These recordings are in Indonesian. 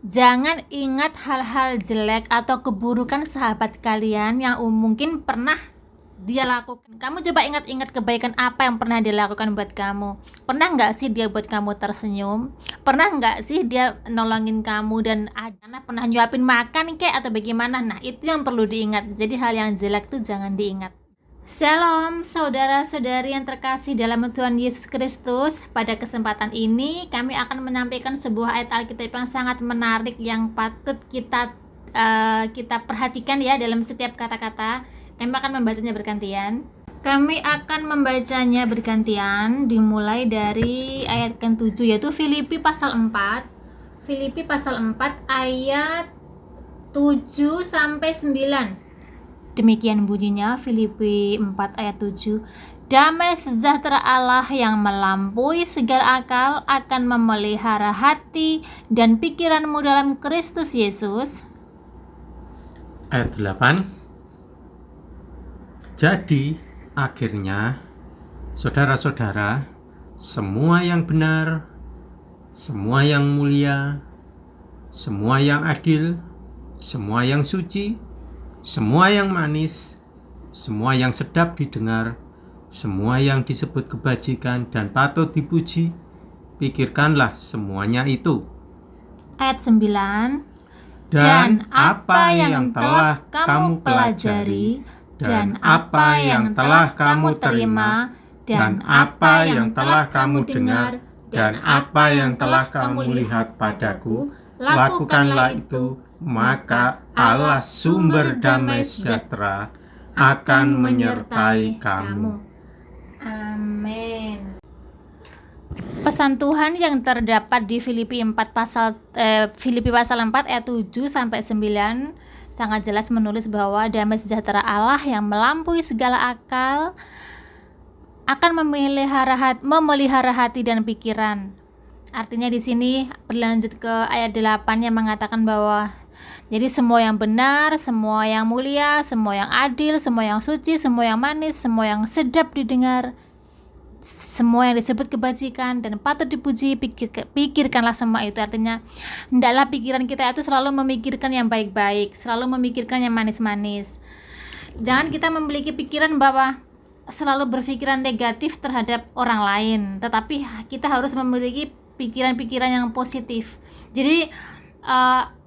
Jangan ingat hal-hal jelek atau keburukan sahabat kalian yang mungkin pernah dia lakukan. Kamu coba ingat-ingat kebaikan apa yang pernah dia lakukan buat kamu. Pernah nggak sih dia buat kamu tersenyum? Pernah nggak sih dia nolongin kamu dan pernah nyuapin makan kayak atau bagaimana? Nah, itu yang perlu diingat. Jadi hal yang jelek tuh jangan diingat. Shalom saudara-saudari yang terkasih dalam Tuhan Yesus Kristus. Pada kesempatan ini kami akan menyampaikan sebuah ayat Alkitab yang sangat menarik yang patut kita perhatikan ya dalam setiap kata-kata. Kami akan membacanya bergantian dimulai dari ayat ke-7 yaitu Filipi pasal 4. Filipi pasal 4 ayat 7 sampai 9. Demikian bunyinya Filipi 4 ayat 7. Damai sejahtera Allah yang melampaui segala akal akan memelihara hati dan pikiranmu dalam Kristus Yesus. Ayat 8. Jadi akhirnya saudara-saudara, semua yang benar, semua yang mulia, semua yang adil, semua yang suci, semua yang manis, semua yang sedap didengar, semua yang disebut kebajikan dan patut dipuji, pikirkanlah semuanya itu. Ayat 9. Dan apa yang telah kamu pelajari, dan apa yang telah kamu terima, dan apa yang telah kamu dengar, dan apa yang telah kamu lihat padaku, lakukanlah itu, maka Allah sumber damai sejahtera akan menyertai kamu. Amin. Pesan Tuhan yang terdapat di Filipi pasal 4 ayat 7 sampai 9 sangat jelas menulis bahwa damai sejahtera Allah yang melampaui segala akal akan memelihara hati dan pikiran. Artinya di sini berlanjut ke ayat 8 yang mengatakan bahwa jadi semua yang benar, semua yang mulia, semua yang adil, semua yang suci, semua yang manis, semua yang sedap didengar, semua yang disebut kebajikan dan patut dipuji, pikirkanlah semua itu. Artinya hendaklah pikiran kita itu selalu memikirkan yang baik-baik, selalu memikirkan yang manis-manis. Jangan kita memiliki pikiran bahwa selalu berpikiran negatif terhadap orang lain, tetapi kita harus memiliki pikiran-pikiran yang positif. Jadi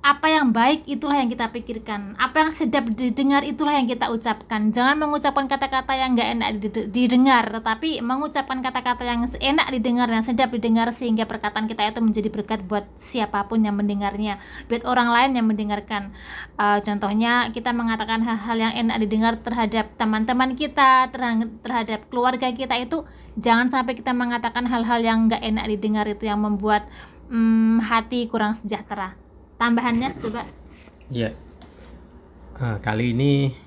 apa yang baik itulah yang kita pikirkan, apa yang sedap didengar itulah yang kita ucapkan. Jangan mengucapkan kata-kata yang gak enak didengar, tetapi mengucapkan kata-kata yang enak didengar dan sedap didengar, sehingga perkataan kita itu menjadi berkat buat siapapun yang mendengarnya, buat orang lain yang mendengarkan. Contohnya kita mengatakan hal-hal yang enak didengar terhadap teman-teman kita, terhadap keluarga kita, itu jangan sampai kita mengatakan hal-hal yang gak enak didengar, itu yang membuat hati kurang sejahtera. Tambahannya coba. Ya. Kali ini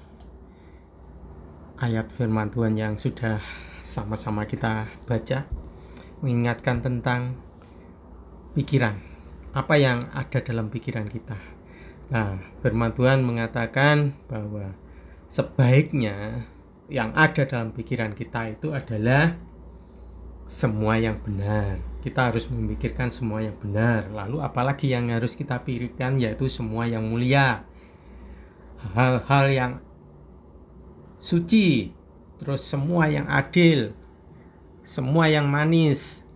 ayat firman Tuhan yang sudah sama-sama kita baca mengingatkan tentang pikiran. Apa yang ada dalam pikiran kita. Nah, firman Tuhan mengatakan bahwa sebaiknya yang ada dalam pikiran kita itu adalah semua yang benar. Kita harus memikirkan semua yang benar. Lalu apalagi yang harus kita pikirkan, yaitu semua yang mulia, hal-hal yang suci, terus semua yang adil, semua yang manis,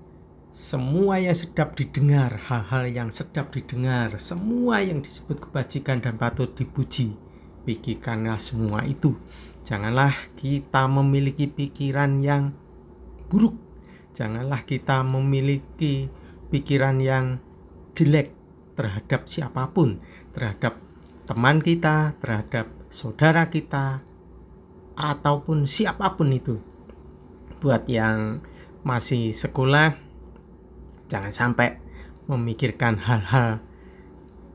semua yang sedap didengar, hal-hal yang sedap didengar, semua yang disebut kebajikan dan patut dipuji. Pikirkanlah semua itu. Janganlah kita memiliki pikiran yang buruk. Janganlah kita memiliki pikiran yang jelek terhadap siapapun, terhadap teman kita, terhadap saudara kita, ataupun siapapun itu. Buat yang masih sekolah, jangan sampai memikirkan hal-hal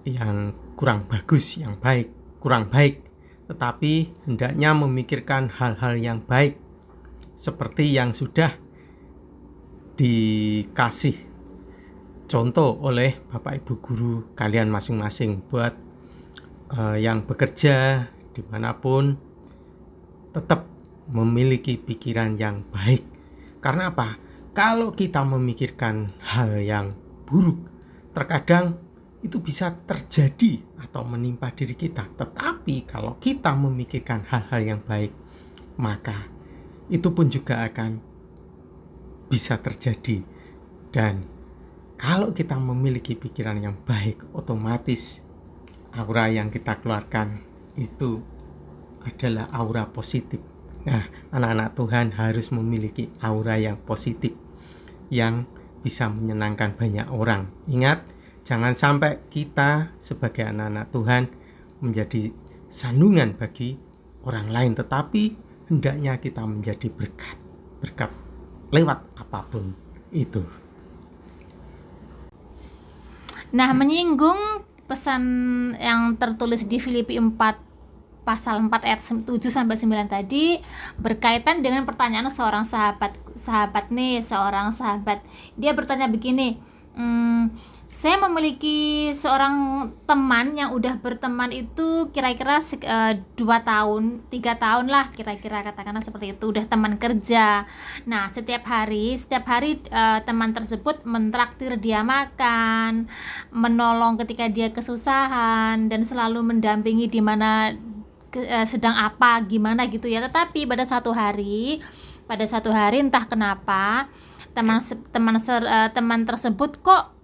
yang kurang bagus, kurang baik, tetapi hendaknya memikirkan hal-hal yang baik, seperti yang sudah dikasih contoh oleh Bapak Ibu guru kalian masing-masing. Buat yang bekerja dimanapun, tetap memiliki pikiran yang baik. Karena apa? Kalau kita memikirkan hal yang buruk, terkadang itu bisa terjadi atau menimpa diri kita. Tetapi kalau kita memikirkan hal-hal yang baik, maka itu pun juga akan bisa terjadi. Dan kalau kita memiliki pikiran yang baik, otomatis aura yang kita keluarkan itu adalah aura positif. Nah, anak-anak Tuhan harus memiliki aura yang positif yang bisa menyenangkan banyak orang. Ingat, jangan sampai kita sebagai anak-anak Tuhan menjadi sandungan bagi orang lain, tetapi hendaknya kita menjadi berkat lewat apapun itu. Nah, menyinggung pesan yang tertulis di Filipi 4 pasal 4 ayat 7 sampai 9 tadi berkaitan dengan pertanyaan seorang sahabat seorang sahabat. Dia bertanya begini, saya memiliki seorang teman yang udah berteman itu kira-kira 2 tahun, 3 tahun lah kira-kira, katakanlah seperti itu, udah teman kerja. Nah, setiap hari teman tersebut mentraktir dia makan, menolong ketika dia kesusahan, dan selalu mendampingi di mana sedang apa, gimana gitu ya. Tetapi pada satu hari entah kenapa teman tersebut kok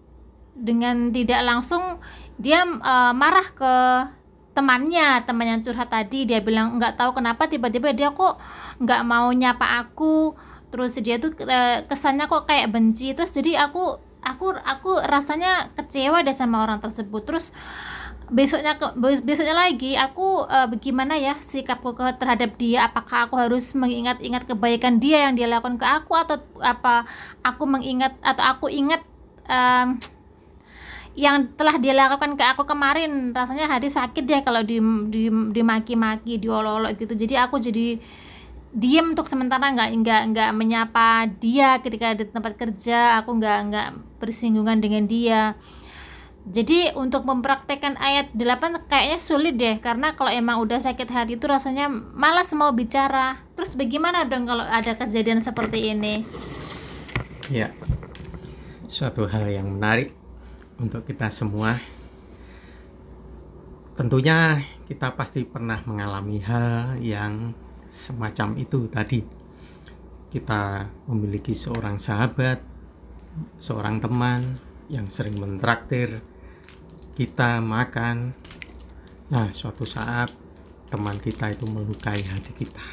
dengan tidak langsung dia marah ke temannya yang curhat tadi. Dia bilang nggak tahu kenapa tiba-tiba dia kok nggak mau nyapa aku, terus dia tuh kesannya kok kayak benci. Terus jadi aku rasanya kecewa deh sama orang tersebut. Terus besoknya lagi aku bagaimana ya sikapku terhadap dia. Apakah aku harus mengingat-ingat kebaikan dia yang dia lakukan ke aku, atau apa aku ingat yang telah dia lakukan ke aku kemarin. Rasanya hati sakit deh kalau dimaki-maki, diolok-olok gitu. Jadi aku jadi diem untuk sementara, nggak menyapa dia ketika di tempat kerja. Aku nggak bersinggungan dengan dia. Jadi untuk mempraktekkan ayat 8 kayaknya sulit deh, karena kalau emang udah sakit hati itu rasanya malas mau bicara. Terus bagaimana dong kalau ada kejadian seperti ini? Ya, suatu hal yang menarik untuk kita semua. Tentunya kita pasti pernah mengalami hal yang semacam itu tadi. Kita memiliki seorang sahabat, seorang teman yang sering mentraktir kita makan. Nah, suatu saat teman kita itu melukai hati kita.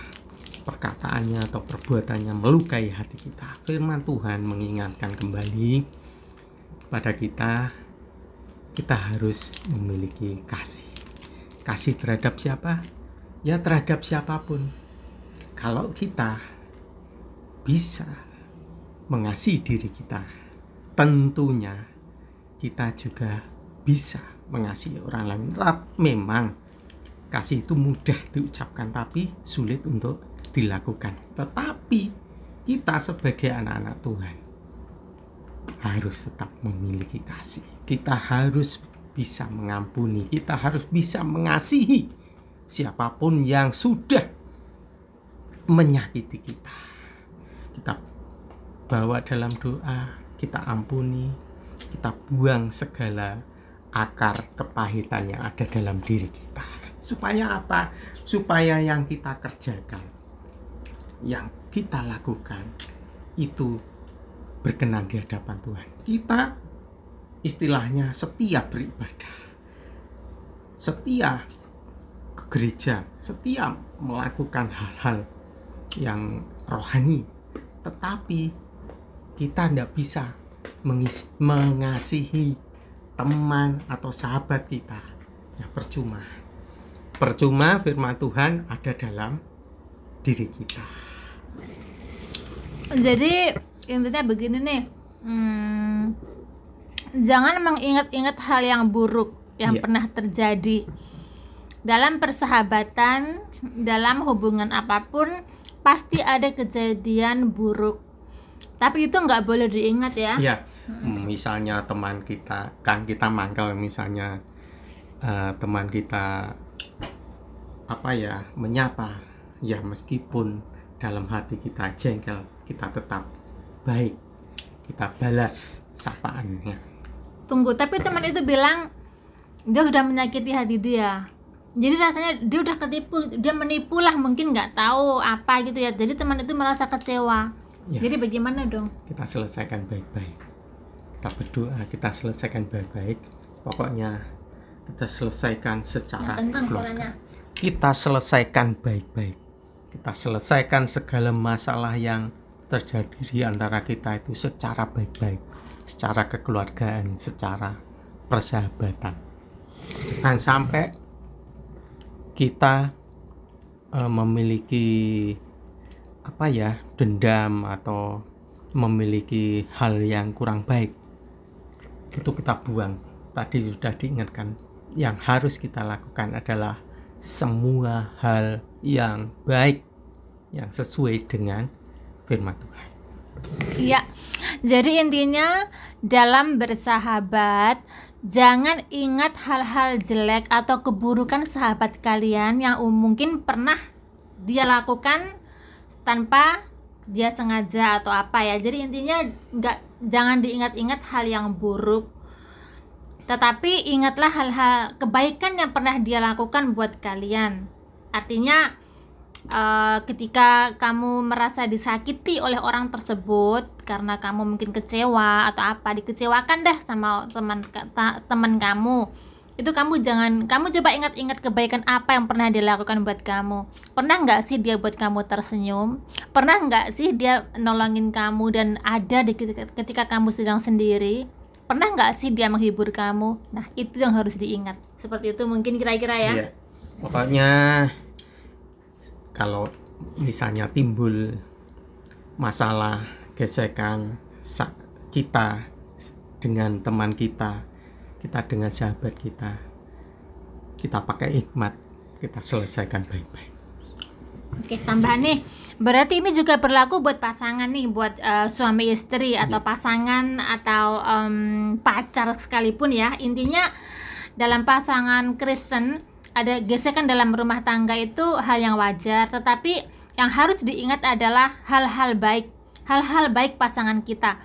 Perkataannya atau perbuatannya melukai hati kita. Firman Tuhan mengingatkan kembali pada kita harus memiliki kasih. Kasih terhadap siapa? Ya, terhadap siapapun. Kalau kita bisa mengasihi diri kita, tentunya kita juga bisa mengasihi orang lain. Memang kasih itu mudah diucapkan tapi sulit untuk dilakukan. Tetapi kita sebagai anak-anak Tuhan harus tetap memiliki kasih. Kita harus bisa mengampuni, kita harus bisa mengasihi siapapun yang sudah menyakiti kita. Kita bawa dalam doa, kita ampuni, kita buang segala akar kepahitan yang ada dalam diri kita. Supaya apa? Supaya yang kita kerjakan, yang kita lakukan itu berkenan di hadapan Tuhan. Kita istilahnya setia beribadah, setia ke gereja, setia melakukan hal-hal yang rohani, tetapi kita tidak bisa mengasihi teman atau sahabat kita. Ya, percuma firman Tuhan ada dalam diri kita. Jadi intinya begini nih, jangan mengingat-ingat hal yang buruk yang pernah terjadi dalam persahabatan, dalam hubungan apapun. Pasti ada kejadian buruk, tapi itu nggak boleh diingat ya. Iya. Misalnya teman kita, kan kita mangkal, misalnya teman kita menyapa, ya meskipun dalam hati kita jengkel, kita tetap baik, kita balas sapaannya. Tunggu, tapi teman itu bilang dia sudah menyakiti hati dia. Jadi rasanya dia udah ketipu, dia menipu lah, mungkin nggak tahu apa gitu ya. Jadi teman itu merasa kecewa. Ya, Jadi bagaimana dong? kita selesaikan baik-baik. Kita berdoa, kita selesaikan baik-baik. Pokoknya kita selesaikan secara Yang kencang keluarga. suaranya. Kita selesaikan baik-baik. Kita selesaikan segala masalah yang terjadi di antara kita itu secara baik-baik, secara kekeluargaan, secara persahabatan. Jangan sampai kita memiliki dendam atau memiliki hal yang kurang baik. Itu kita buang. Tadi sudah diingatkan, yang harus kita lakukan adalah semua hal yang baik, yang sesuai dengan firman Tuhan. Iya. Jadi intinya dalam bersahabat, jangan ingat hal-hal jelek atau keburukan sahabat kalian yang mungkin pernah dia lakukan tanpa dia sengaja atau apa ya. Jadi intinya jangan diingat-ingat hal yang buruk, tetapi ingatlah hal-hal kebaikan yang pernah dia lakukan buat kalian. Artinya ketika kamu merasa disakiti oleh orang tersebut karena kamu mungkin kecewa atau apa, dikecewakan dah sama teman kamu, itu kamu coba ingat-ingat kebaikan apa yang pernah dia lakukan buat kamu. Pernah nggak sih dia buat kamu tersenyum? Pernah nggak sih dia nolongin kamu dan ada ketika kamu sedang sendiri? Pernah nggak sih dia menghibur kamu? Nah, itu yang harus diingat. Seperti itu mungkin kira-kira ya. Iya. Pokoknya kalau misalnya timbul masalah gesekan kita dengan teman kita dengan sahabat kita pakai hikmat, kita selesaikan baik-baik. Oke, tambahan nih. Berarti ini juga berlaku buat pasangan nih, buat suami istri atau pasangan atau pacar sekalipun ya. Intinya dalam pasangan Kristen ada gesekan dalam rumah tangga itu hal yang wajar, tetapi yang harus diingat adalah hal-hal baik pasangan kita.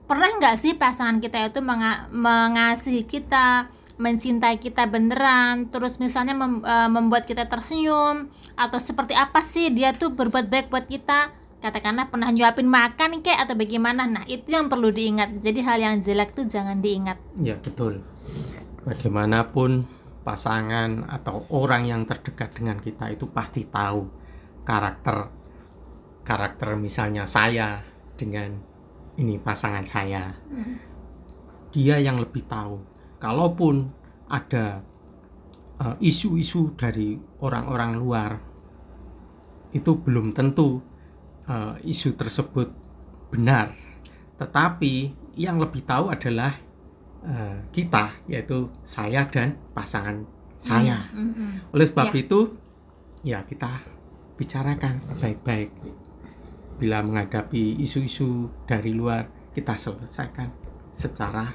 Pernah nggak sih pasangan kita itu mengasihi kita, mencintai kita beneran, terus misalnya membuat kita tersenyum, atau seperti apa sih dia tuh berbuat baik buat kita, katakanlah pernah nyuapin makan kayak atau bagaimana. Nah, itu yang perlu diingat. Jadi hal yang jelek tuh jangan diingat. Ya, betul. Bagaimanapun pasangan atau orang yang terdekat dengan kita itu pasti tahu karakter misalnya saya dengan ini pasangan saya. Dia yang lebih tahu. Kalaupun ada isu-isu dari orang-orang luar, itu belum tentu isu tersebut benar. Tetapi yang lebih tahu adalah kita, yaitu saya dan pasangan saya. Oleh sebab itu, ya kita bicarakan baik-baik. Bila menghadapi isu-isu dari luar, kita selesaikan secara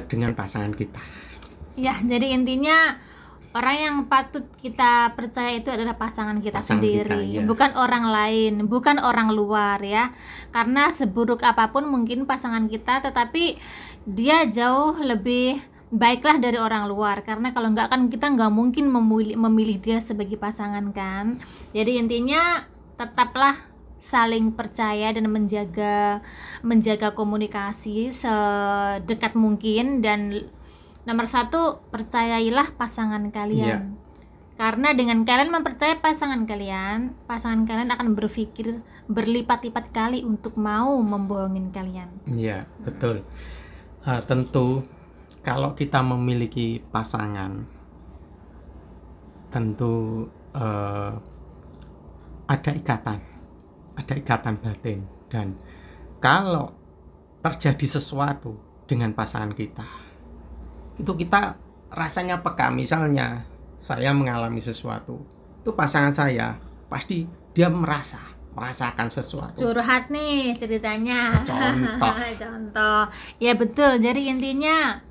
dengan pasangan kita. Ya, jadi intinya orang yang patut kita percaya itu adalah pasangan kita sendiri, ya. Bukan orang lain, bukan orang luar ya. Karena seburuk apapun mungkin pasangan kita, tetapi dia jauh lebih baiklah dari orang luar. Karena kalau enggak kan kita nggak mungkin memilih dia sebagai pasangan kan. Jadi intinya tetaplah saling percaya dan menjaga komunikasi sedekat mungkin, dan nomor 1, percayailah pasangan kalian. Karena dengan kalian mempercayai pasangan kalian akan berpikir berlipat-lipat kali untuk mau membohongin kalian. Iya, betul. Tentu kalau kita memiliki pasangan, tentu ada ikatan batin, dan kalau terjadi sesuatu dengan pasangan kita, itu kita rasanya peka. Misalnya saya mengalami sesuatu, itu pasangan saya pasti dia merasakan sesuatu. Curhat nih ceritanya. Contoh. Ya betul. Jadi intinya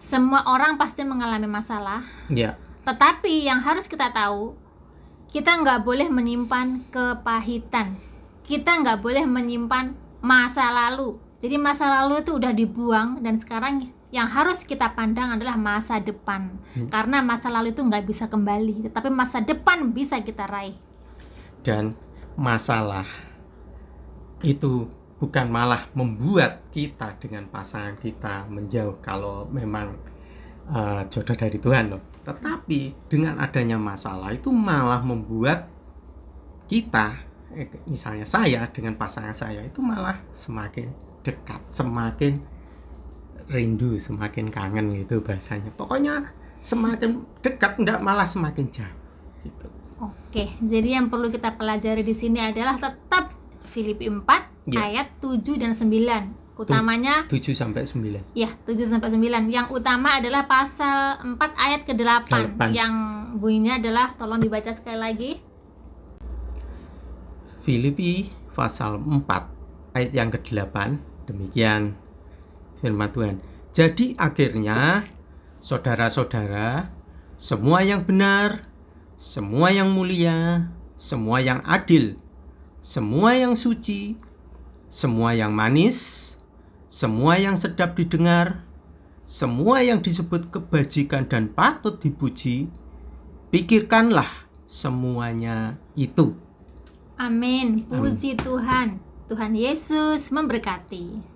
semua orang pasti mengalami masalah. Ya. Tetapi yang harus kita tahu, kita nggak boleh menyimpan kepahitan. Kita nggak boleh menyimpan masa lalu. Jadi masa lalu itu udah dibuang dan sekarang yang harus kita pandang adalah masa depan. Karena masa lalu itu nggak bisa kembali, tetapi masa depan bisa kita raih. Dan masalah itu bukan malah membuat kita dengan pasangan kita menjauh kalau memang jodoh dari Tuhan loh. Tetapi dengan adanya masalah itu malah membuat kita, misalnya saya dengan pasangan saya itu malah semakin dekat, semakin rindu, semakin kangen gitu bahasanya. Pokoknya semakin dekat, enggak malah semakin jauh gitu. Oke, jadi yang perlu kita pelajari di sini adalah tetap Filipi 4 ayat 7 dan 9. Utamanya 7 sampai 9. Ya, 7 sampai 9. Yang utama adalah pasal 4 ayat ke-8 yang bunyinya adalah, tolong dibaca sekali lagi. Filipi pasal 4 ayat yang ke-8. Demikian firman Tuhan. Jadi akhirnya saudara-saudara, semua yang benar, semua yang mulia, semua yang adil, semua yang suci, semua yang manis, semua yang sedap didengar, semua yang disebut kebajikan dan patut dipuji, pikirkanlah semuanya itu. Amin. Puji Tuhan. Tuhan Yesus memberkati.